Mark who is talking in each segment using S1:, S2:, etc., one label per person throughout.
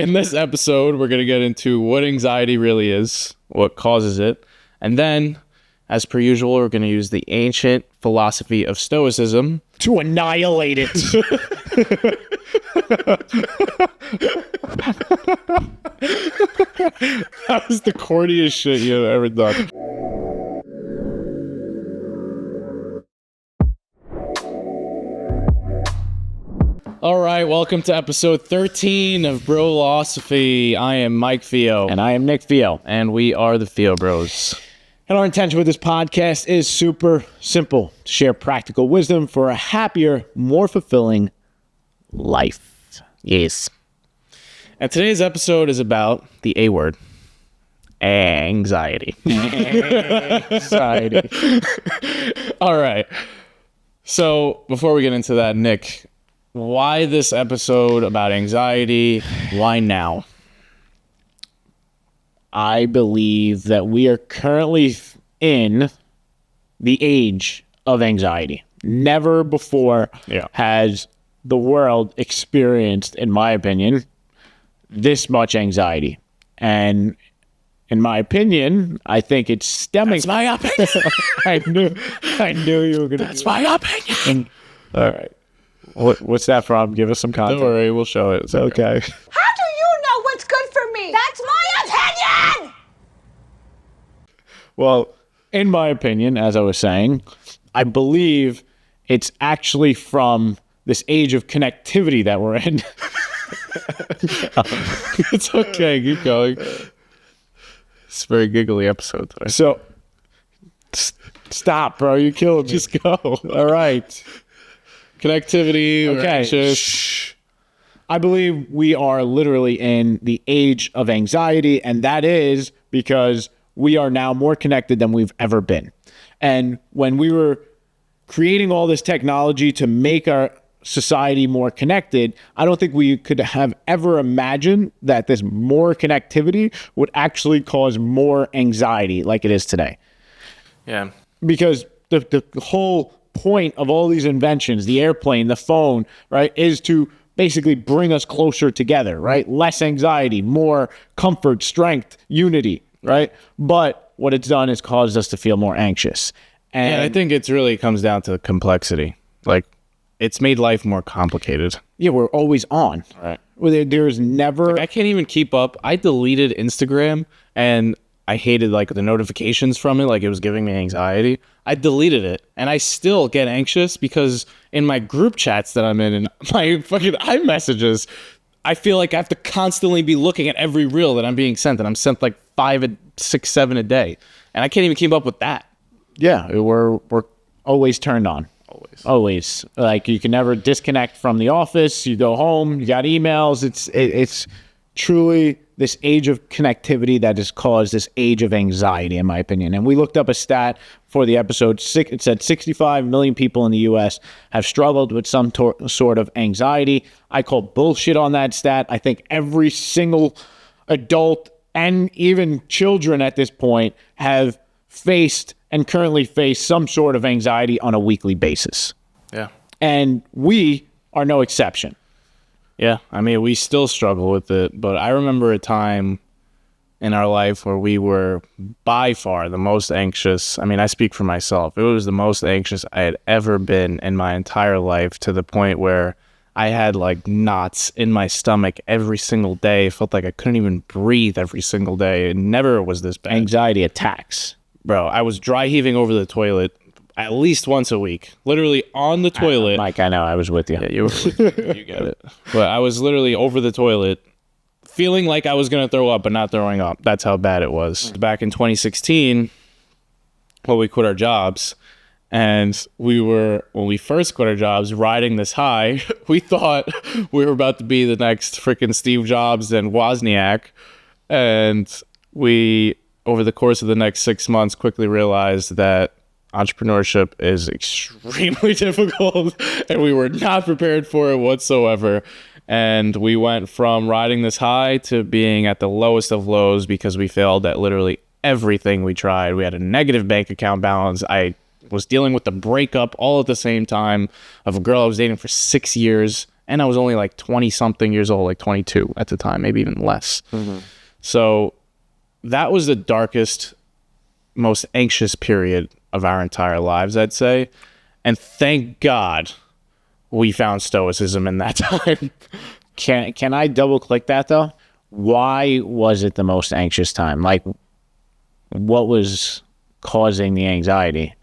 S1: In this episode, we're going to get into what anxiety really is, what causes it, and then, as per usual, we're going to use the ancient philosophy of Stoicism
S2: to annihilate it.
S1: That was the corniest shit you've ever done. All right, welcome to episode 13 of Brolosophy. I am Mike Fio.
S2: And I am Nick Fio.
S1: And we are the Fio Bros.
S2: And our intention with this podcast is super simple: to share practical wisdom for a happier, more fulfilling life. Yes.
S1: And today's episode is about the A word. Anxiety.
S2: Anxiety.
S1: All right. So before we get into that, Nick, why this episode about anxiety? Why now?
S2: I believe that we are currently in the age of anxiety. Never before has the world experienced, in my opinion, this much anxiety. And in my opinion, I think it's stemming...
S1: That's my opinion.
S2: I knew you were going to...
S1: That's my opinion.
S2: All right. What's that from? Give us some context.
S1: Don't worry, we'll show it. It's
S2: okay.
S3: How do you know what's good for me? That's my opinion!
S2: Well, in my opinion, as I was saying, I believe it's actually from this age of connectivity that we're in.
S1: It's okay, keep going. It's a very giggly episode today.
S2: So, stop, bro. You killed me.
S1: Just go.
S2: All right.
S1: Connectivity.
S2: Okay. Shh. I believe we are literally in the age of anxiety, and that is because we are now more connected than we've ever been. And when we were creating all this technology to make our society more connected, I don't think we could have ever imagined that this more connectivity would actually cause more anxiety like it is today.
S1: Yeah.
S2: Because the whole point of all these inventions, the airplane, the phone, right, is to basically bring us closer together, right? Less anxiety, more comfort, strength, unity, right? But what it's done is caused us to feel more anxious. And
S1: I think it's really comes down to complexity. Like, it's made life more complicated.
S2: Yeah, we're always on.
S1: Right.
S2: There's never...
S1: I can't even keep up. I deleted Instagram and I hated like the notifications from it. Like it was giving me anxiety. I deleted it and I still get anxious because in my group chats that I'm in and my fucking iMessages, I feel like I have to constantly be looking at every reel that I'm being sent, and I'm sent like 5, 6, 7 a day. And I can't even keep up with that.
S2: Yeah, we're always turned on. Always. Like you can never disconnect from the office. You go home, you got emails. It's truly this age of connectivity that has caused this age of anxiety, in my opinion. And we looked up a stat for the episode. It said 65 million people in the U.S. have struggled with some sort of anxiety. I call bullshit on that stat. I think every single adult and even children at this point have faced and currently face some sort of anxiety on a weekly basis.
S1: Yeah.
S2: And we are no exception.
S1: Yeah, I mean, we still struggle with it, but I remember a time in our life where we were by far the most anxious. I mean, I speak for myself. It was the most anxious I had ever been in my entire life, to the point where I had like knots in my stomach every single day. It felt like I couldn't even breathe every single day. It never was this bad.
S2: Anxiety attacks.
S1: Bro, I was dry heaving over the toilet at least once a week, literally on the toilet.
S2: Mike, I know, I was with you.
S1: Yeah, you were. You get it. But I was literally over the toilet, feeling like I was going to throw up, but not throwing up. That's how bad it was. Back in 2016, when we quit our jobs, and when we first quit our jobs, riding this high, we thought we were about to be the next freaking Steve Jobs and Wozniak. And we, over the course of the next 6 months, quickly realized that entrepreneurship is extremely difficult, and we were not prepared for it whatsoever. And we went from riding this high to being at the lowest of lows because we failed at literally everything we tried. We had a negative bank account balance. I was dealing with the breakup all at the same time of a girl I was dating for 6 years, And I was only like 20 something years old, like 22 at the time, maybe even less. So that was the darkest, most anxious period of our entire lives, I'd say. And thank God we found Stoicism in that time.
S2: Can I double click that though? Why was it the most anxious time? Like, what was causing the anxiety?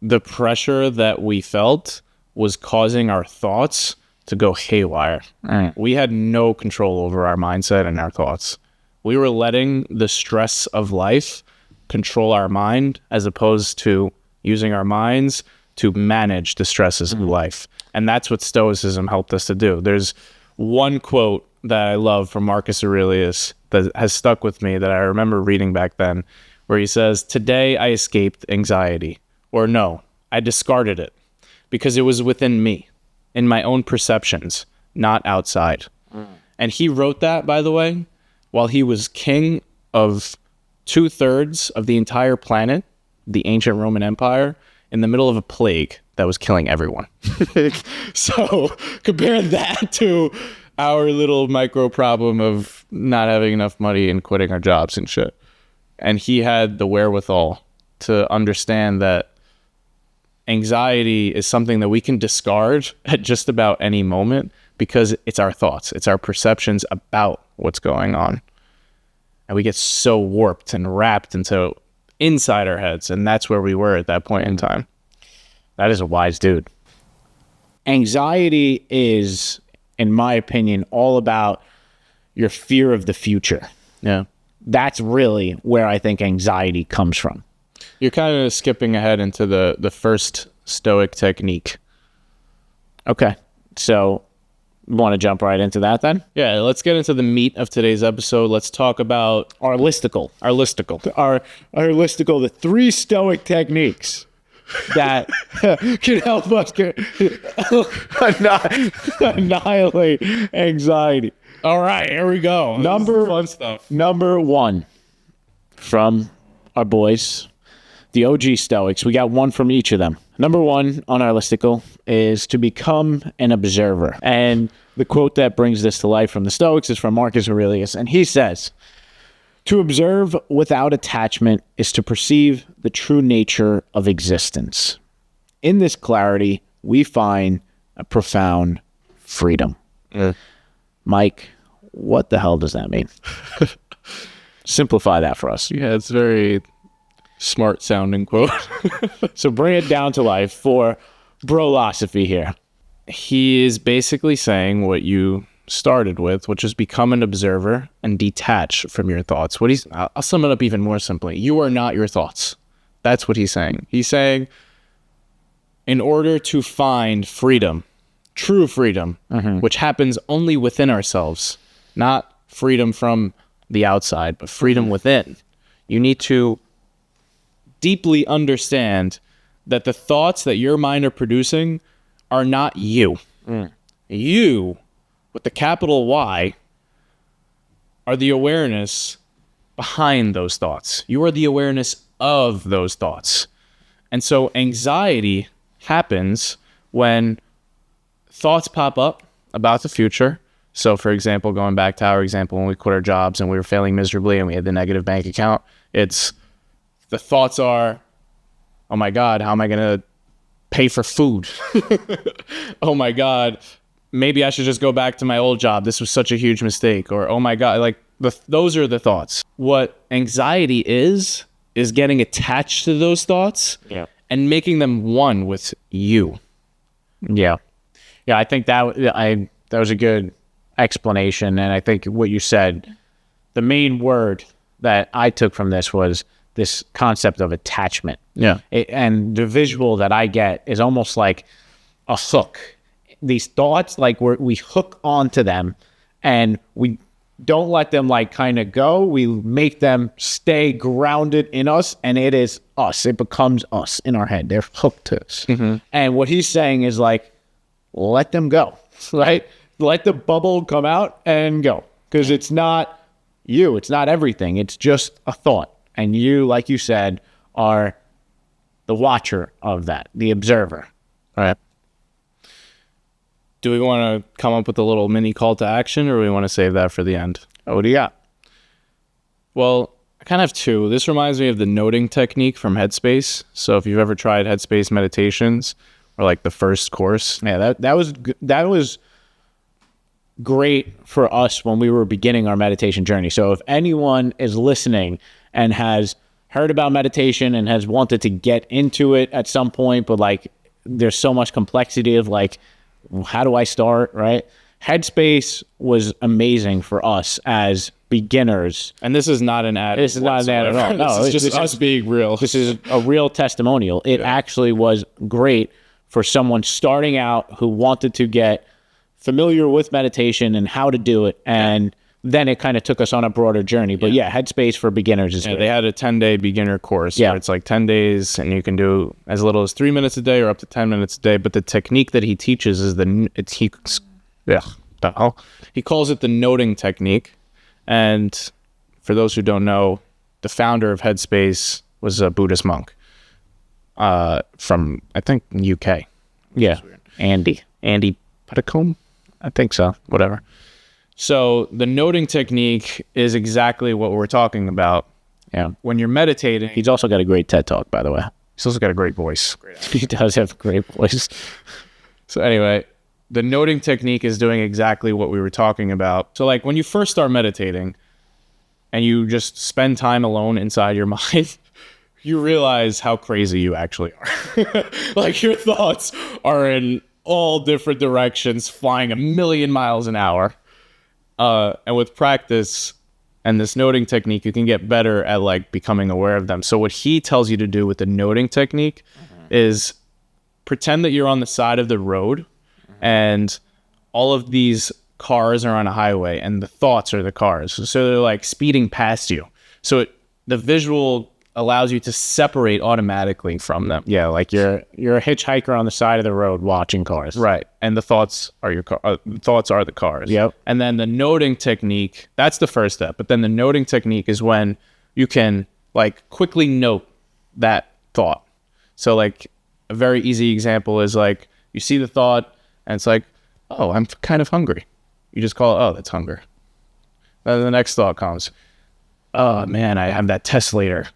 S1: The pressure that we felt was causing our thoughts to go haywire. We had no control over our mindset and our thoughts. We were letting the stress of life control our mind as opposed to using our minds to manage the stresses of life. And that's what Stoicism helped us to do. There's one quote that I love from Marcus Aurelius that has stuck with me that I remember reading back then, where he says, "Today I escaped anxiety," or no, I discarded it because it was within me, in my own perceptions, not outside. And he wrote that, by the way, while he was king of 2/3 of the entire planet, the ancient Roman Empire, in the middle of a plague that was killing everyone. So compare that to our little micro problem of not having enough money and quitting our jobs and shit. And he had the wherewithal to understand that anxiety is something that we can discard at just about any moment because it's our thoughts, it's our perceptions about what's going on. And we get so warped and wrapped into inside our heads. And that's where we were at that point in time.
S2: That is a wise dude. Anxiety is, in my opinion, all about your fear of the future.
S1: Yeah.
S2: That's really where I think anxiety comes from.
S1: You're kind of skipping ahead into the first Stoic technique.
S2: Okay. So, want to jump right into that then?
S1: Yeah, let's get into the meat of today's episode. Let's talk about
S2: Our listicle.
S1: our listicle.
S2: Our listicle, the 3 Stoic techniques that can help us annihilate anxiety.
S1: All right, here we go.
S2: Number
S1: fun stuff.
S2: Number 1 from our boys, the OG Stoics. We got one from each of them. Number 1 on our listicle is to become an observer. And the quote that brings this to life from the Stoics is from Marcus Aurelius. And he says, "To observe without attachment is to perceive the true nature of existence. In this clarity, we find a profound freedom." Mike, what the hell does that mean? Simplify that for us.
S1: Yeah, it's very smart sounding quote.
S2: So bring it down to life for Brolosophy here.
S1: He is basically saying what you started with, which is become an observer and detach from your thoughts. I'll sum it up even more simply. You are not your thoughts. That's what he's saying. He's saying, in order to find freedom, true freedom, which happens only within ourselves, not freedom from the outside, but freedom within, you need to deeply understand that the thoughts that your mind are producing are not you. You, with the capital Y, are the awareness behind those thoughts. You are the awareness of those thoughts. And so anxiety happens when thoughts pop up about the future. So, for example, going back to our example, when we quit our jobs and we were failing miserably and we had the negative bank account, the thoughts are, oh my God, how am I going to pay for food? Oh my God, maybe I should just go back to my old job. This was such a huge mistake. Or, oh my God, like those are the thoughts. What anxiety is getting attached to those thoughts and making them one with you.
S2: Yeah. Yeah, I think that was a good explanation. And I think what you said, the main word that I took from this was this concept of attachment.
S1: Yeah.
S2: And the visual that I get is almost like a hook. These thoughts, like we hook onto them and we don't let them like kind of go. We make them stay grounded in us, and it is us. It becomes us in our head. They're hooked to us. And what he's saying is like, let them go, right? Let the bubble come out and go, because it's not you. It's not everything. It's just a thought. And you, like you said, are the watcher of that, the observer.
S1: All right. Do we want to come up with a little mini call to action, or we want to save that for the end?
S2: What do you got?
S1: Well, I kind of have two. This reminds me of the noting technique from Headspace. So if you've ever tried Headspace meditations or like the first course.
S2: Yeah, that was great for us when we were beginning our meditation journey. So if anyone is listening and has heard about meditation and has wanted to get into it at some point, but like there's so much complexity of like, how do I start, right? Headspace was amazing for us as beginners.
S1: And this is not an ad.
S2: This is not an ad at all. No,
S1: this is just us being real.
S2: This is a real testimonial. It actually was great for someone starting out who wanted to get familiar with meditation and how to do it. And then it kind of took us on a broader journey. But yeah, Headspace for beginners is great.
S1: They had a 10-day beginner course.
S2: Yeah.
S1: Where it's like 10 days and you can do as little as 3 minutes a day or up to 10 minutes a day. But the technique that he teaches is he calls it the noting technique. And for those who don't know, the founder of Headspace was a Buddhist monk from, I think, UK.
S2: Yeah, Andy
S1: Petticombe? I think so. Whatever. So the noting technique is exactly what we're talking about.
S2: Yeah.
S1: When you're meditating,
S2: He's also got a great TED Talk, by the way.
S1: he's also got a great voice.
S2: He does have a great voice.
S1: So anyway, the noting technique is doing exactly what we were talking about. So like when you first start meditating and you just spend time alone inside your mind, you realize how crazy you actually are. Like your thoughts are in all different directions, flying 1,000,000 miles an hour. And with practice and this noting technique, you can get better at like becoming aware of them. So what he tells you to do with the noting technique is pretend that you're on the side of the road and all of these cars are on a highway and the thoughts are the cars. So they're like speeding past you. So the visual allows you to separate automatically from them.
S2: Yeah, like you're a hitchhiker on the side of the road watching cars.
S1: Right. And the thoughts are thoughts are the cars.
S2: Yep.
S1: And then the noting technique, that's the first step. But then the noting technique is when you can like quickly note that thought. So like a very easy example is like you see the thought and it's like, oh, I'm kind of hungry. You just call it, oh, that's hunger. Then the next thought comes, oh man, I have that test later.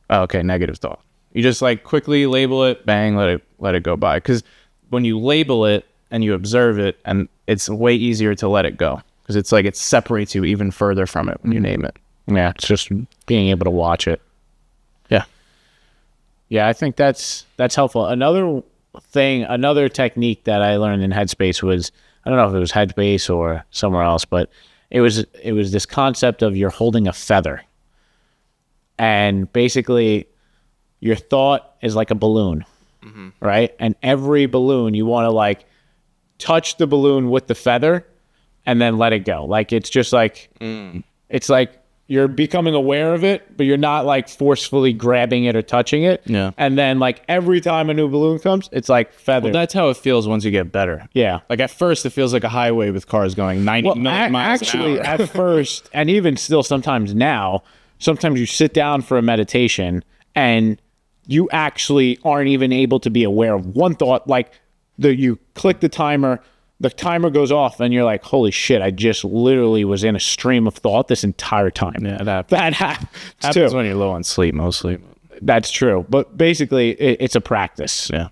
S1: Oh, okay, negative thought. You just like quickly label it, bang, let it go by. Because when you label it and you observe it, and it's way easier to let it go. Because it's like it separates you even further from it when you name it.
S2: Yeah, it's just being able to watch it.
S1: Yeah.
S2: Yeah, I think that's helpful. Another technique that I learned in Headspace was, I don't know if it was Headspace or somewhere else, but it was this concept of you're holding a feather. And basically, your thought is like a balloon, right? And every balloon, you want to like touch the balloon with the feather and then let it go. Like, it's just like, it's like you're becoming aware of it, but you're not like forcefully grabbing it or touching it.
S1: Yeah.
S2: And then like every time a new balloon comes, it's like feather.
S1: Well, that's how it feels once you get better.
S2: Yeah.
S1: Like at first, it feels like a highway with cars going 90 miles
S2: actually,
S1: an hour.
S2: at first, and even still sometimes now, sometimes you sit down for a meditation and you actually aren't even able to be aware of one thought. Like you click the timer goes off and you're like, holy shit, I just literally was in a stream of thought this entire time.
S1: Yeah,
S2: that happens
S1: happens
S2: too.
S1: when you're low on sleep mostly.
S2: That's true. But basically, it's a practice.
S1: Yeah.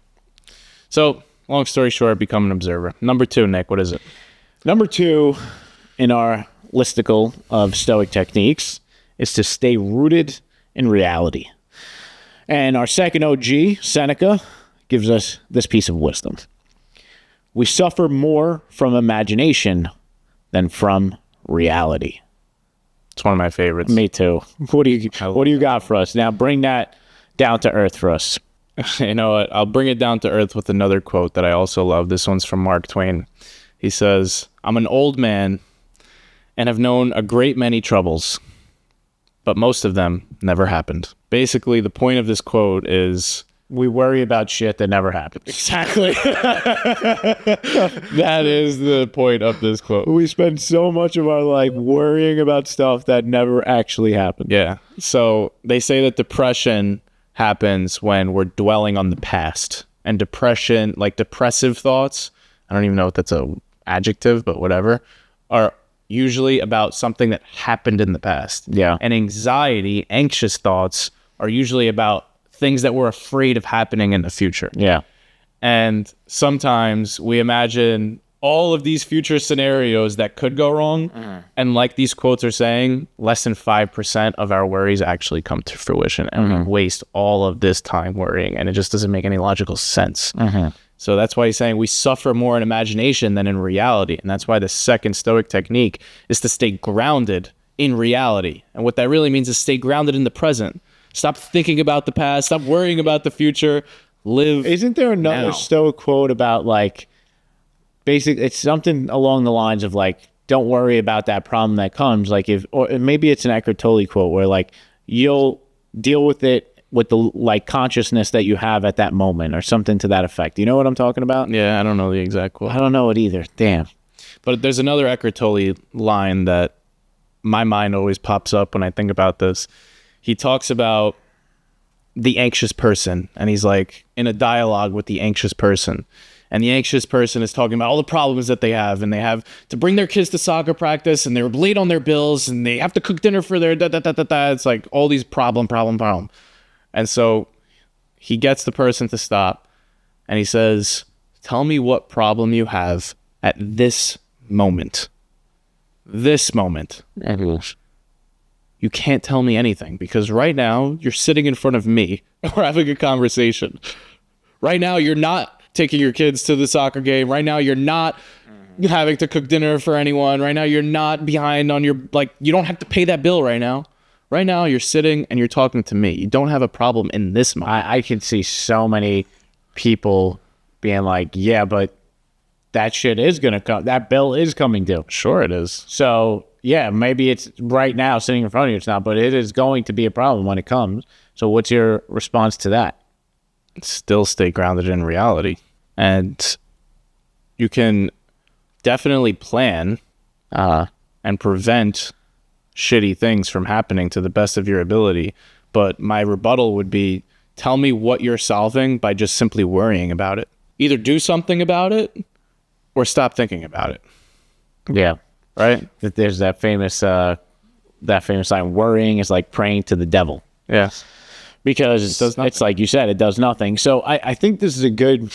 S1: So long story short, become an observer. Number 2, Nick, what is it?
S2: Number 2 in our listicle of Stoic techniques is to stay rooted in reality. And our second OG, Seneca, gives us this piece of wisdom. We suffer more from imagination than from reality.
S1: It's one of my favorites.
S2: Me too. What do you got for us? Now bring that down to earth for us.
S1: You know what? I'll bring it down to earth with another quote that I also love. This one's from Mark Twain. He says, I'm an old man and have known a great many troubles, but most of them never happened. Basically, the point of this quote is
S2: we worry about shit that never happens.
S1: Exactly. That is the point of this quote.
S2: We spend so much of our life worrying about stuff that never actually happened.
S1: Yeah. So they say that depression happens when we're dwelling on the past. And depression, like depressive thoughts, I don't even know if that's a adjective, but whatever, are usually about something that happened in the past.
S2: Yeah.
S1: And anxiety, anxious thoughts are usually about things that we're afraid of happening in the future.
S2: Yeah.
S1: And sometimes we imagine all of these future scenarios that could go wrong. And like these quotes are saying, less than 5% of our worries actually come to fruition. And we waste all of this time worrying. And it just doesn't make any logical sense. So that's why he's saying we suffer more in imagination than in reality. And that's why the second Stoic technique is to stay grounded in reality. And what that really means is stay grounded in the present. Stop thinking about the past. Stop worrying about the future. Live.
S2: Isn't there another
S1: now.
S2: Stoic quote about like, it's something along the lines of like, don't worry about that problem that comes. Like or maybe it's an Eckhart Tolle quote where like, you'll deal with it with the like consciousness that you have at that moment or something to that effect. You know what I'm talking about?
S1: Yeah, I don't know the exact quote.
S2: I don't know it either. Damn.
S1: But there's another Eckhart Tolle line that my mind always pops up when I think about this. He talks about the anxious person, and he's like in a dialogue with the anxious person. And the anxious person is talking about all the problems that they have, and they have to bring their kids to soccer practice, and they're late on their bills, and they have to cook dinner for their da-da-da-da-da. It's like all these problem. And so he gets the person to stop, and he says, tell me what problem you have at this moment. This moment. You can't tell me anything, because right now you're sitting in front of me. We're having a conversation. Right now you're not taking your kids to the soccer game. Right now you're not having to cook dinner for anyone. Right now you're not behind on your, like, you don't have to pay that bill right now. Right now you're sitting and you're talking to me. You don't have a problem in this moment.
S2: I can see so many people being like, yeah, but that shit is going to come. That bill is coming due.
S1: Sure it is.
S2: So yeah, maybe it's right now sitting in front of you. It's not, but it is going to be a problem when it comes. So what's your response to that?
S1: Still stay grounded in reality. And you can definitely plan and prevent shitty things from happening to the best of your ability. But my rebuttal would be, tell me what you're solving by just simply worrying about it. Either do something about it or stop thinking about it.
S2: Yeah.
S1: Right?
S2: There's that famous line, worrying is like praying to the devil.
S1: Yeah.
S2: Because it's like you said, it does nothing. So I think this is a good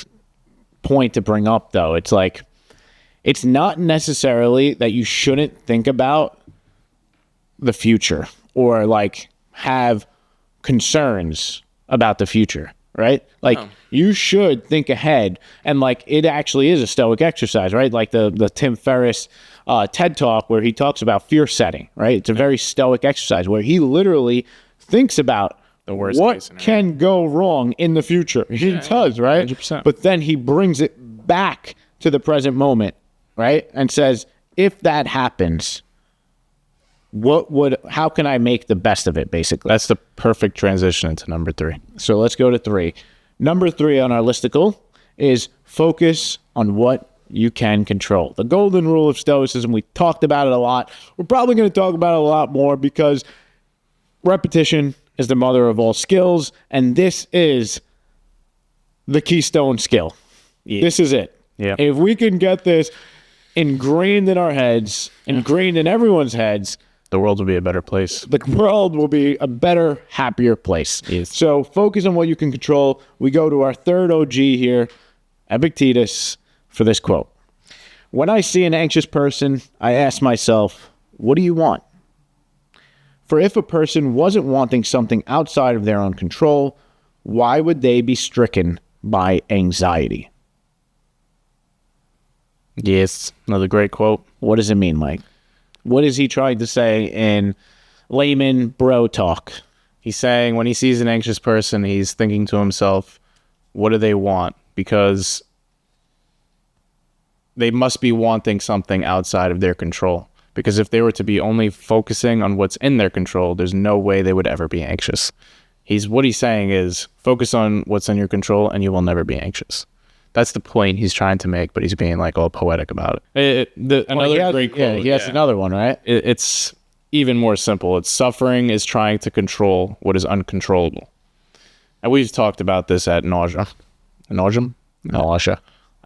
S2: point to bring up, though. It's like, it's not necessarily that you shouldn't think about the future or like have concerns about the future, right? Like you should think ahead, and like it actually is a Stoic exercise, right? Like the Tim Ferriss TED Talk where he talks about fear setting, right? It's a very Stoic exercise where he literally thinks about
S1: the worst
S2: what
S1: case scenario.
S2: Can go wrong in the future. He does, right?
S1: 100%.
S2: But then he brings it back to the present moment, right? And says, if that happens, how can I make the best of it, basically?
S1: That's the perfect transition into number 3.
S2: So let's go to 3. Number 3 on our listicle is focus on what you can control. The golden rule of Stoicism, we talked about it a lot. We're probably going to talk about it a lot more because repetition is the mother of all skills, and this is the keystone skill. Yeah. This is it.
S1: Yeah.
S2: If we can get this ingrained in our heads, ingrained in everyone's heads,
S1: the world will be a better place.
S2: The world will be a better, happier place.
S1: Yes.
S2: So focus on what you can control. We go to our third OG here, Epictetus, for this quote. When I see an anxious person, I ask myself, what do you want? For if a person wasn't wanting something outside of their own control, why would they be stricken by anxiety?
S1: Yes, another great quote.
S2: What does it mean, Mike? What is he trying to say in layman bro talk?
S1: He's saying when he sees an anxious person, he's thinking to himself, what do they want? Because they must be wanting something outside of their control. Because if they were to be only focusing on what's in their control, there's no way they would ever be anxious. What he's saying is, focus on what's in your control and you will never be anxious. That's the point he's trying to make, but he's being like all poetic about it. Another great quote.
S2: Yeah, he has another one, right?
S1: It's even more simple. It's suffering is trying to control what is uncontrollable. And we've talked about this at nausea. Nausea?
S2: Nausea.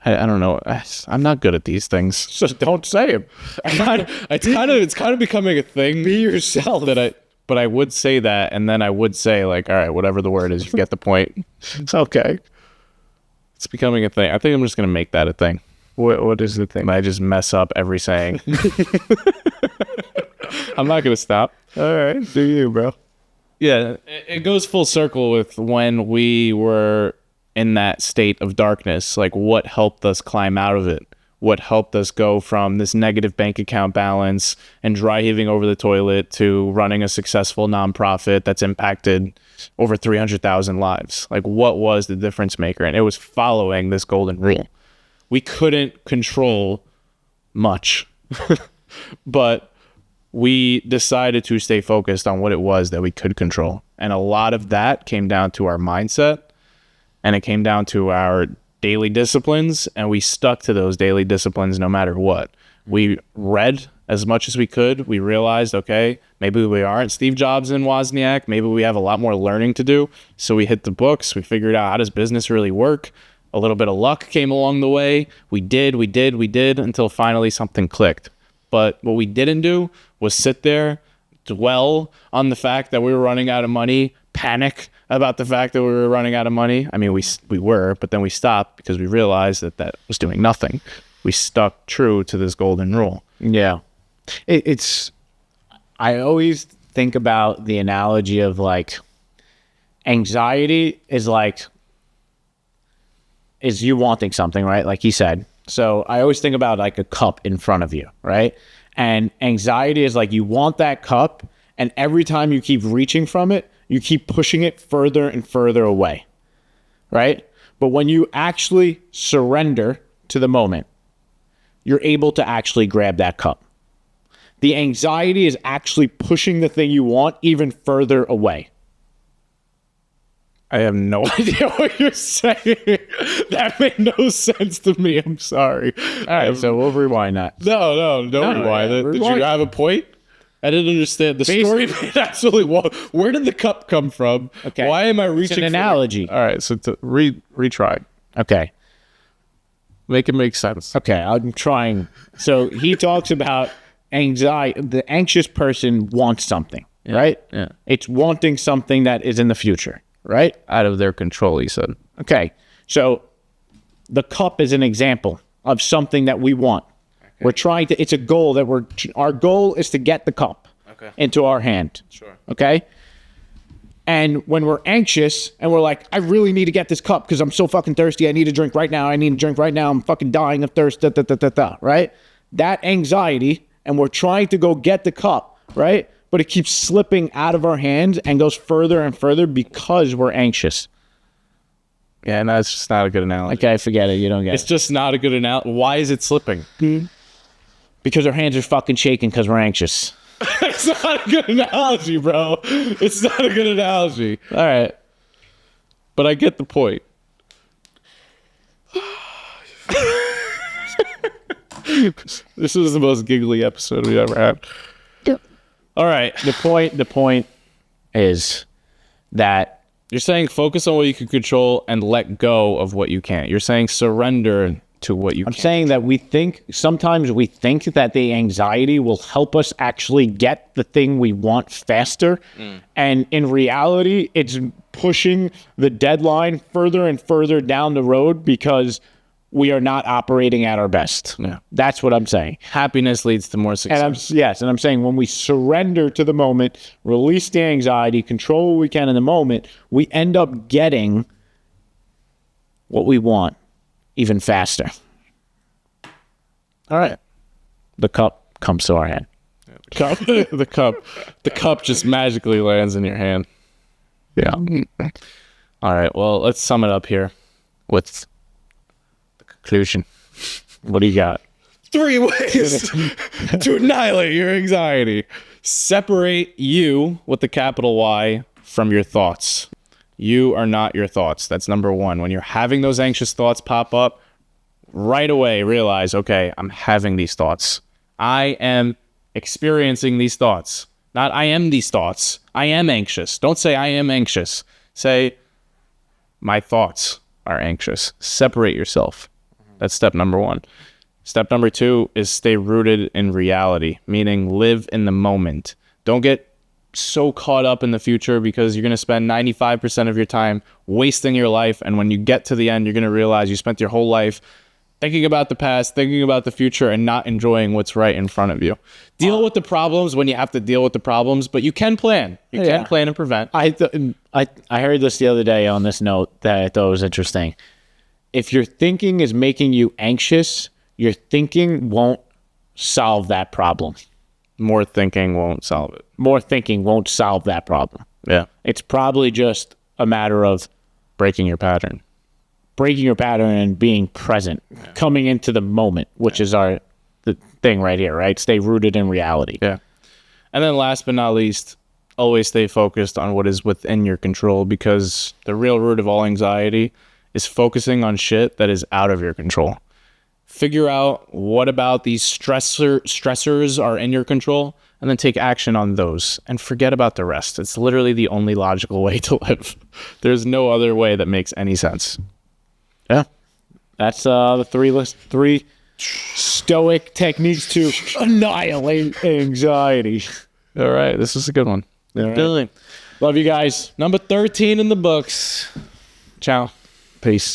S1: I don't know. I'm not good at these things.
S2: Just don't say them.
S1: It's kind of becoming a thing.
S2: Be yourself.
S1: But I would say that, and then I would say, like, all right, whatever the word is, you get the point.
S2: It's okay.
S1: It's becoming a thing. I think I'm just gonna make that a thing.
S2: What is the thing?
S1: And I just mess up every saying. I'm not gonna stop.
S2: All right, do you, bro?
S1: Yeah, it goes full circle with when we were in that state of darkness. Like, what helped us climb out of it? What helped us go from this negative bank account balance and dry heaving over the toilet to running a successful nonprofit that's impacted over 300,000 lives? Like, what was the difference maker? And it was following this golden rule. We couldn't control much, but we decided to stay focused on what it was that we could control. And a lot of that came down to our mindset, and it came down to our daily disciplines, and we stuck to those daily disciplines no matter what. We read as much as we could. We realized, okay, maybe we aren't Steve Jobs and Wozniak. Maybe we have a lot more learning to do. So we hit the books. We figured out, how does business really work? A little bit of luck came along the way. We did until finally something clicked. But what we didn't do was sit there, dwell on the fact that we were running out of money, panic about the fact that we were running out of money. I mean, we were, but then we stopped because we realized that was doing nothing. We stuck true to this golden rule.
S2: Yeah. I always think about the analogy of, like, anxiety is you wanting something, right? Like he said. So I always think about, like, a cup in front of you, right? And anxiety is like, you want that cup, and every time you keep reaching from it, you keep pushing it further and further away, right? But when you actually surrender to the moment, you're able to actually grab that cup. The anxiety is actually pushing the thing you want even further away.
S1: I have no idea what you're saying. That made no sense to me. I'm sorry.
S2: All right, so we'll rewind that.
S1: No, don't rewind it. Did you have a point? I didn't understand. The story made absolutely well. Where did the cup come from?
S2: Okay.
S1: Why am I reaching?
S2: It's an analogy.
S1: All right, so to retry.
S2: Okay.
S1: Make it make sense.
S2: Okay, I'm trying. So he talks about anxiety. The anxious person wants something, right?
S1: Yeah.
S2: It's wanting something that is in the future, right?
S1: Out of their control, he said.
S2: Okay, so the cup is an example of something that we want. We're trying to, it's a goal that our goal is to get the cup into our hand.
S1: Sure.
S2: Okay? And when we're anxious and we're like, I really need to get this cup because I'm so fucking thirsty. I need a drink right now. I'm fucking dying of thirst. Right? That anxiety, and we're trying to go get the cup, right? But it keeps slipping out of our hands and goes further and further because we're anxious.
S1: Yeah, and that's just not a good analogy.
S2: Okay, forget it. You don't get
S1: It's just not a good analogy. Why is it slipping?
S2: Because our hands are fucking shaking because we're anxious.
S1: It's not a good analogy, bro. It's not a good analogy.
S2: All right.
S1: But I get the point. This was the most giggly episode we ever had. All right.
S2: The point is that
S1: You're saying focus on what you can control and let go of what you can't. You're saying surrender to what you
S2: I'm
S1: can't.
S2: saying that sometimes we think that the anxiety will help us actually get the thing we want faster. And in reality, it's pushing the deadline further and further down the road because we are not operating at our best.
S1: Yeah.
S2: That's what I'm saying.
S1: Happiness leads to more success.
S2: And I'm saying when we surrender to the moment, release the anxiety, control what we can in the moment, we end up getting what we want even faster.
S1: All right.
S2: The cup comes to our hand.
S1: The cup just magically lands in your hand.
S2: Yeah.
S1: All right. Well, let's sum it up here with the conclusion.
S2: What do you got?
S1: 3 ways to annihilate your anxiety. Separate you with the capital Y from your thoughts. You are not your thoughts. That's number 1. When you're having those anxious thoughts pop up, right away realize, okay, I'm having these thoughts. I am experiencing these thoughts. Not I am these thoughts. I am anxious. Don't say I am anxious. Say my thoughts are anxious. Separate yourself. That's step number 1. Step number 2 is stay rooted in reality, meaning live in the moment. Don't get so caught up in the future, because you're going to spend 95% of your time wasting your life. And when you get to the end, you're going to realize you spent your whole life thinking about the past, thinking about the future, and not enjoying what's right in front of you. Deal with the problems when you have to deal with the problems, but you can plan. You can plan and prevent.
S2: I heard this the other day on this note that I thought was interesting. If your thinking is making you anxious, your thinking won't solve that problem.
S1: More thinking won't solve it.
S2: More thinking won't solve that problem.
S1: Yeah.
S2: It's probably just a matter of
S1: Breaking your pattern.
S2: And being present, coming into the moment, which is the thing right here, right? Stay rooted in reality.
S1: Yeah. And then last but not least, always stay focused on what is within your control, because the real root of all anxiety is focusing on shit that is out of your control. Figure out what about these stressors are in your control, and then take action on those and forget about the rest. It's literally the only logical way to live. There's no other way that makes any sense.
S2: Yeah. That's the three Stoic techniques to annihilate anxiety.
S1: All right. This is a good one.
S2: All right.
S1: Really.
S2: Love you guys.
S1: Number 13 in the books. Ciao.
S2: Peace.